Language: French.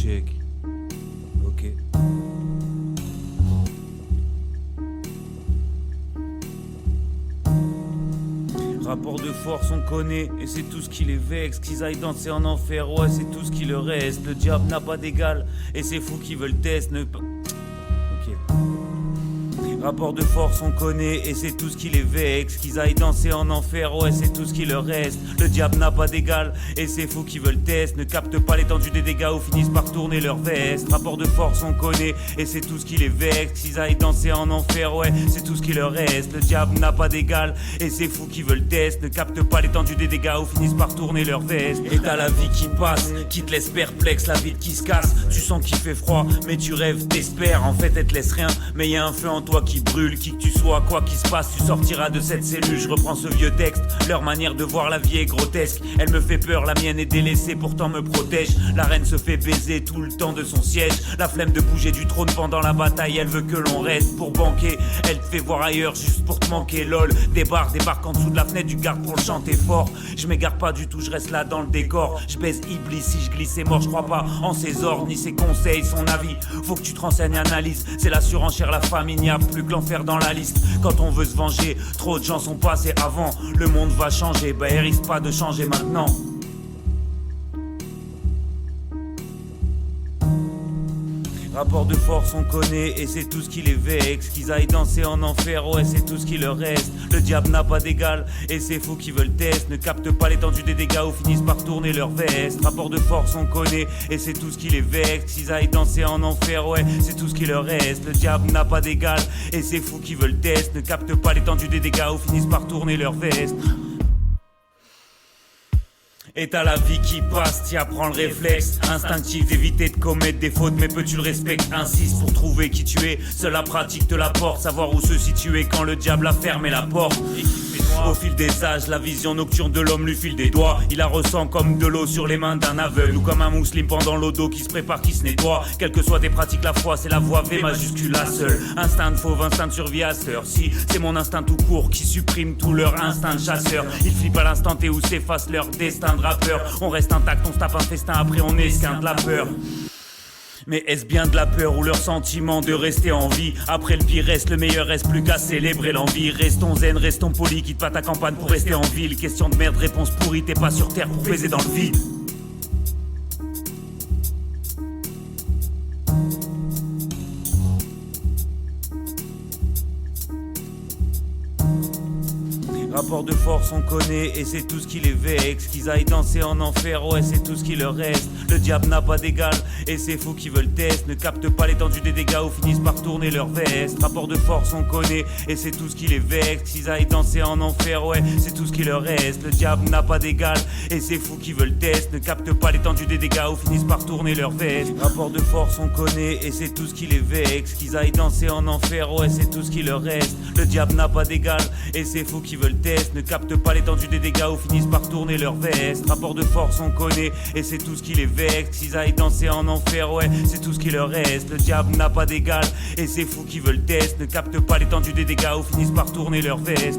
check. Ok. Rapport de force on connaît, et c'est tout ce qui les vexe. Qu'ils aillent danser en enfer, ouais c'est tout ce qui leur reste. Le diable n'a pas d'égal, et c'est fous qui veulent test ne pas... Ok. Rapport de force on connaît, et c'est tout ce qui les vexe. Qu'ils aillent danser en enfer, ouais c'est tout ce qui leur reste. Le diable n'a pas d'égal, et c'est fous qui veulent test ne captent pas l'étendue des dégâts ou finissent par tourner leur veste. Rapport de force on connaît, et c'est tout ce qui les vexe. Qu'ils aillent danser en enfer, ouais c'est tout ce qui leur reste. Le diable n'a pas d'égal, et c'est fous qui veulent test ne captent pas l'étendue des dégâts ou finissent par tourner leur veste. Et t'as la vie qui passe, qui te laisse perplexe, la vie qui se casse. Tu sens qu'il fait froid, mais tu rêves, t'espères. En fait elle te laisse rien, mais y a un feu en toi qui brûle. Qui que tu sois, quoi qu'il se passe, tu sortiras de cette cellule. Je reprends ce vieux texte, leur manière de voir la vie est grotesque. Elle me fait peur, la mienne est délaissée, pourtant me protège. La reine se fait baiser tout le temps de son siège. La flemme de bouger du trône pendant la bataille, elle veut que l'on reste pour banquer. Elle te fait voir ailleurs juste pour te manquer, lol. Débarque en dessous de la fenêtre du garde pour le chanter fort. Je m'égare pas du tout, je reste là dans le décor. Je baise Iblis, si je glisse c'est mort, je crois pas en ses ordres, ni ses conseils, son avis. Faut que tu te renseignes, analyse, c'est la surenchère, la famille, n'y a plus que l'enfer dans la liste. Quand on veut se venger, trop de gens sont passés avant. Le monde va changer, bah il risque pas de changer maintenant. Rapport de force on connaît, et c'est tout ce qui les vexe. Qu'ils aillent danser en enfer, ouais c'est tout ce qui leur reste. Le diable n'a pas d'égal, et c'est fous qui veulent test ne captent pas l'étendue des dégâts ou finissent par tourner leur veste. Rapport de force on connaît, et c'est tout ce qui les vexe. Qu'ils aillent danser en enfer, ouais c'est tout ce qui leur reste. Le diable n'a pas d'égal, et c'est fous qui veulent test ne captent pas l'étendue des dégâts ou finissent par tourner leur veste. Et t'as la vie qui passe, t'y apprends le réflexe instinctif d'éviter de commettre des fautes, mais peu tu le respectes. Insiste pour trouver qui tu es, seule la pratique te l'apporte. Savoir où se situer quand le diable a fermé la porte. Au fil des âges, la vision nocturne de l'homme lui file des doigts. Il la ressent comme de l'eau sur les mains d'un aveugle, ou comme un musulman pendant l'eau d'eau qui se prépare, qui se nettoie. Quelles que soient tes pratiques, la foi c'est la voie V majuscule, la seule. Instinct de fauve, instinct de survie à cette heure. Si c'est mon instinct tout court qui supprime tout leur instinct de chasseur. Ils flippent à l'instant T où s'efface leur destin de rappeur. On reste intact, on se tape un festin, après on esquinte de la peur. Mais est-ce bien de la peur ou leur sentiment de rester en vie? Après le pire reste, le meilleur reste, plus qu'à célébrer l'envie. Restons zen, restons polis, quitte pas ta campagne pour rester en ville. Question de merde, réponse pourrie, t'es pas sur terre pour baiser dans le vide. Rapport de force on connaît, et c'est tout ce qui les vexe. Qu'ils aillent danser en enfer, ouais c'est tout ce qui leur reste. Le diable n'a pas d'égal, et c'est fous qui veulent test ne captent pas l'étendue des dégâts ou finissent par tourner leur veste. Rapport de force on connaît, et c'est tout ce qui les vexe. Qu'ils aillent danser en enfer, ouais c'est tout ce qui leur reste. Le diable n'a pas d'égal, et c'est fous qui veulent test ne captent pas l'étendue des dégâts ou finissent par tourner leur veste. Rapport de force on connaît, et c'est tout ce qui les vexe. Qu'ils aillent danser en enfer, ouais c'est tout ce qui leur reste. Le diable n'a pas d'égal, et c'est fous qui veulent test ne captent pas l'étendue des dégâts ou finissent par tourner leur veste. Rapport de force on connaît, et c'est tout ce qui les vexe. Qu'ils aillent danser en enfer, ouais c'est tout ce qui leur reste. Le diable n'a pas d'égal, et c'est fous qui veulent test ne captent pas l'étendue des dégâts ou finissent par tourner leur veste.